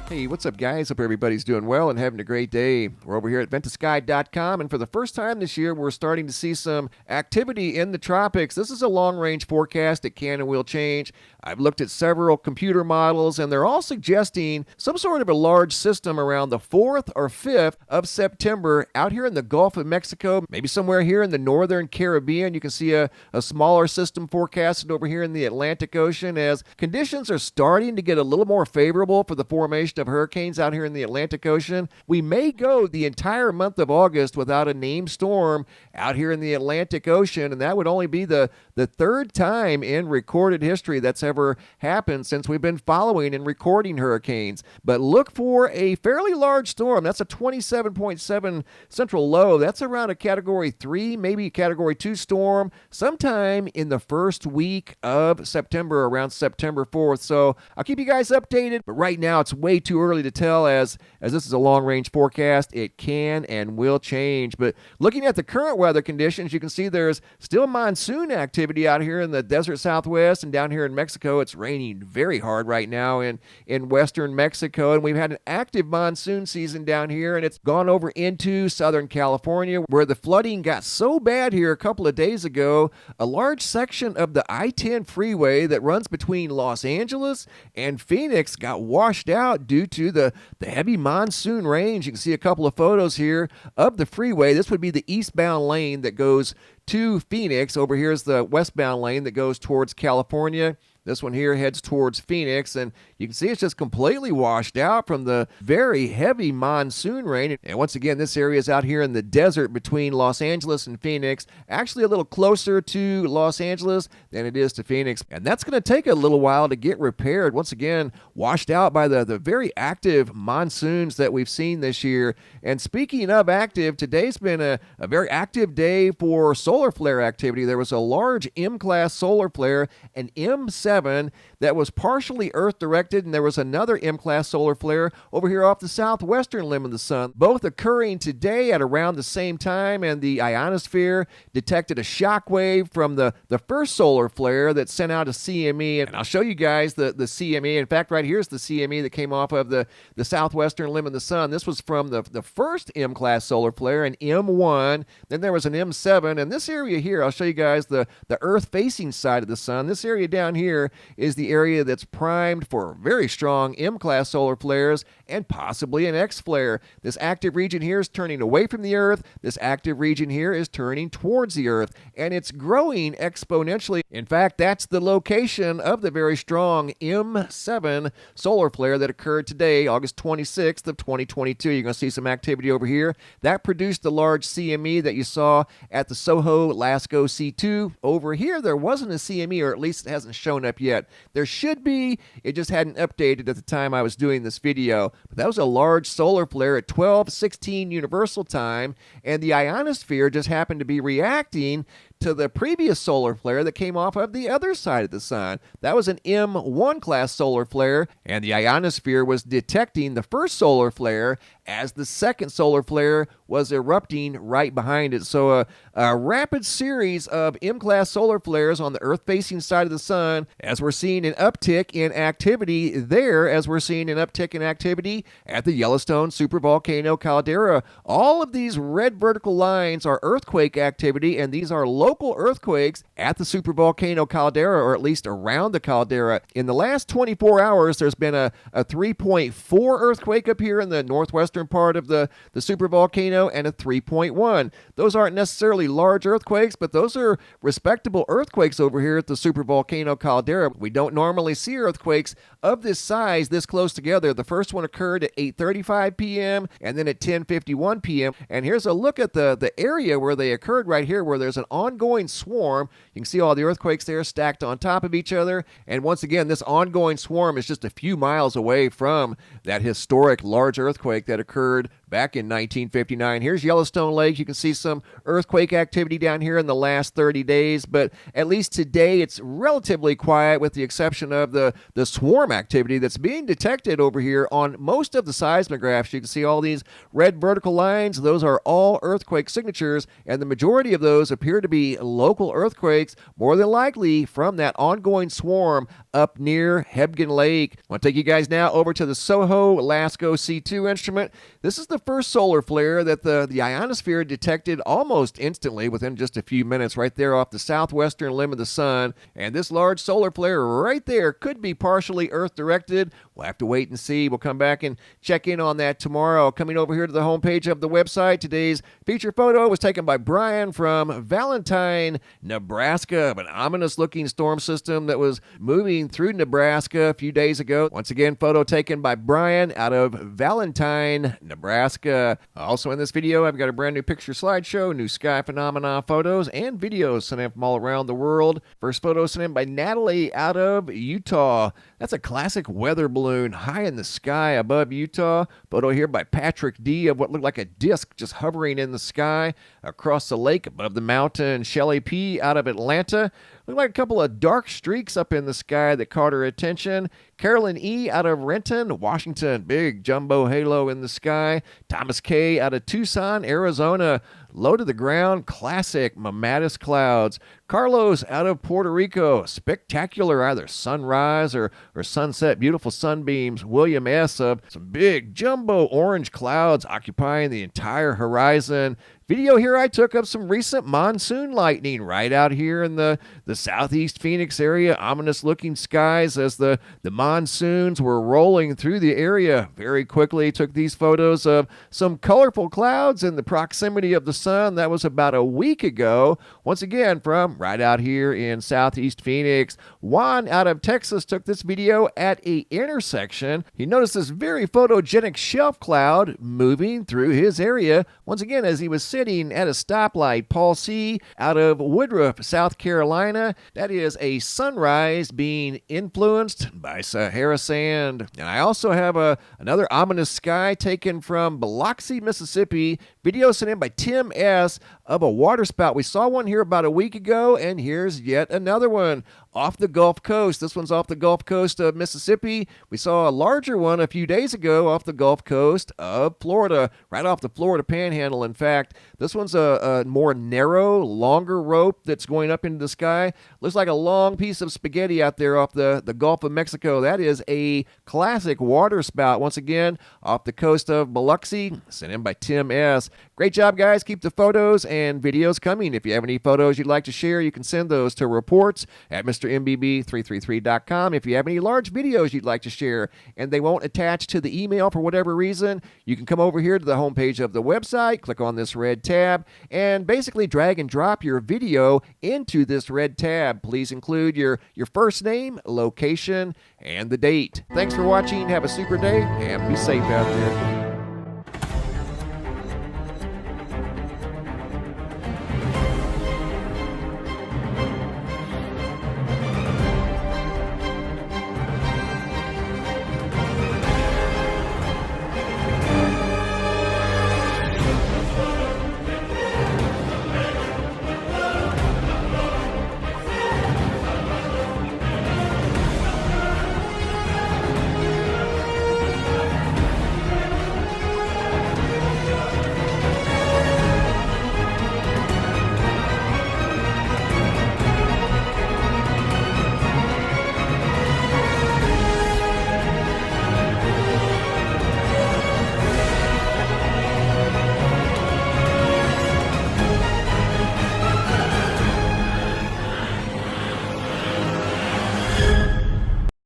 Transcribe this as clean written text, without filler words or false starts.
Hey, what's up, guys? Hope everybody's doing well and having a great day. We're over here at ventusky.com, and for the first time this year, we're starting to see some activity in the tropics. This is a long-range forecast. It can and will change. I've looked at several computer models, and they're all suggesting some sort of a large system around the 4th or 5th of September out here in the Gulf of Mexico, maybe somewhere here in the northern Caribbean. You can see a smaller system forecasted over here in the Atlantic Ocean as conditions are starting to get a little more favorable for the formation of hurricanes out here in the Atlantic Ocean. We may go the entire month of August without a named storm out here in the Atlantic Ocean, and that would only be the third time in recorded history that's ever happened since we've been following and recording hurricanes. But look for a fairly large storm. That's a 27.7 central low. That's around a Category 3, maybe a Category 2 storm sometime in the first week of September, around September 4th. So I'll keep you guys updated, but right now it's way too early to tell as this is a long-range forecast. It can and will change. But looking at the current weather conditions, you can see there's still monsoon activity out here in the desert Southwest, and down here in Mexico, it's raining very hard right now in western Mexico. And we've had an active monsoon season down here, and it's gone over into Southern California, where the flooding got so bad here a couple of days ago, a large section of the I-10 freeway that runs between Los Angeles and Phoenix got washed out due to the heavy monsoon rains. You can see a couple of photos here of the freeway. This would be the eastbound lane that goes to Phoenix. Over here is the westbound lane that goes towards California. This one here heads towards Phoenix, and you can see it's just completely washed out from the very heavy monsoon rain. And once again, this area is out here in the desert between Los Angeles and Phoenix, actually a little closer to Los Angeles than it is to Phoenix. And that's going to take a little while to get repaired. Once again, washed out by the very active monsoons that we've seen this year. And speaking of active, today's been a very active day for solar flare activity. There was a large M-class solar flare, an M7, that was partially Earth-directed, and there was another M-class solar flare over here off the southwestern limb of the sun, both occurring today at around the same time, and the ionosphere detected a shock wave from the first solar flare that sent out a CME, and I'll show you guys the CME. In fact, right here's the CME that came off of the southwestern limb of the sun. This was from the first M-class solar flare, an M1, then there was an M7, and this area here, I'll show you guys the Earth-facing side of the sun. This area down here is the area that's primed for very strong M-class solar flares and possibly an X-flare. This active region here is turning away from the Earth. This active region here is turning towards the Earth, and it's growing exponentially. In fact, that's the location of the very strong M7 solar flare that occurred today, August 26th of 2022. You're going to see some activity over here. That produced the large CME that you saw at the Soho Lasco C2. Over here, there wasn't a CME, or at least it hasn't shown up yet. There should be, it just hadn't updated at the time I was doing this video. But that was a large solar flare at 12:16 Universal Time, and the ionosphere just happened to be reacting to the previous solar flare that came off of the other side of the sun. That was an M1 class solar flare, and the ionosphere was detecting the first solar flare as the second solar flare was erupting right behind it. So a rapid series of M-class solar flares on the Earth-facing side of the sun, as we're seeing an uptick in activity there, as we're seeing an uptick in activity at the Yellowstone supervolcano caldera. All of these red vertical lines are earthquake activity, and these are local earthquakes at the supervolcano caldera, or at least around the caldera. In the last 24 hours, there's been a 3.4 earthquake up here in the northwestern part of the supervolcano, and a 3.1. Those aren't necessarily large earthquakes, but those are respectable earthquakes over here at the supervolcano caldera. We don't normally see earthquakes of this size this close together. The first one occurred at 8:35 p.m. and then at 10:51 p.m. And here's a look at the area where they occurred right here, where there's an ongoing swarm. You can see all the earthquakes there stacked on top of each other. And once again, this ongoing swarm is just a few miles away from that historic large earthquake that occurred back in 1959. Here's Yellowstone Lake. You can see some earthquake activity down here in the last 30 days, but at least today it's relatively quiet with the exception of the swarm activity that's being detected over here on most of the seismographs. You can see all these red vertical lines. Those are all earthquake signatures, and the majority of those appear to be local earthquakes, more than likely from that ongoing swarm up near Hebgen Lake. I want to take you guys now over to the SOHO LASCO C2 instrument. This is the first solar flare that the ionosphere detected almost instantly within just a few minutes right there off the southwestern limb of the sun. And this large solar flare right there could be partially Earth-directed. We'll have to wait and see. We'll come back and check in on that tomorrow. Coming over here to the homepage of the website, today's feature photo was taken by Brian from Valentine, Nebraska. An ominous-looking storm system that was moving through Nebraska a few days ago. Once again, photo taken by Brian out of Valentine, Nebraska. Also in this video, I've got a brand new picture slideshow, new sky phenomena photos, and videos sent in from all around the world. First photo sent in by Natalie out of Utah. That's a classic weather balloon high in the sky above Utah. Photo here by Patrick D of what looked like a disc just hovering in the sky across the lake above the mountain. Shelley P out of Atlanta. Looked like a couple of dark streaks up in the sky that caught her attention. Carolyn E out of Renton, Washington. Big jumbo halo in the sky. Thomas K out of Tucson, Arizona. Low to the ground, classic mammatus clouds. Carlos out of Puerto Rico. Spectacular either sunrise or sunset. Beautiful sunbeams. William S of some big jumbo orange clouds occupying the entire horizon. Video here I took of some recent monsoon lightning right out here in the southeast Phoenix area. Ominous looking skies as the monsoons were rolling through the area very quickly. Took these photos of some colorful clouds in the proximity of the sun. That was about a week ago. Once again from right out here in southeast Phoenix. Juan out of Texas took this video at a intersection. He noticed this very photogenic shelf cloud moving through his area. Once again as he was sitting at a stoplight. Paul C out of Woodruff, South Carolina. That is a sunrise being influenced by Sahara sand. And I also have another ominous sky taken from Biloxi, Mississippi. Video sent in by Tim S of a waterspout. We saw one here about a week ago, and here's yet another one off the Gulf Coast. This one's off the Gulf Coast of Mississippi. We saw a larger one a few days ago off the Gulf Coast of Florida, right off the Florida Panhandle. In fact, this one's a more narrow, longer rope that's going up into the sky. Looks like a long piece of spaghetti out there off the Gulf of Mexico. That is a classic waterspout, once again, off the coast of Biloxi, sent in by Tim S. Great job, guys. Keep the photos and videos coming. If you have any photos you'd like to share, you can send those to reports at MrMBB333.com. If you have any large videos you'd like to share and they won't attach to the email for whatever reason, you can come over here to the homepage of the website, click on this red tab, and basically drag and drop your video into this red tab. Please include your first name, location, and the date. Thanks for watching. Have a super day, and be safe out there.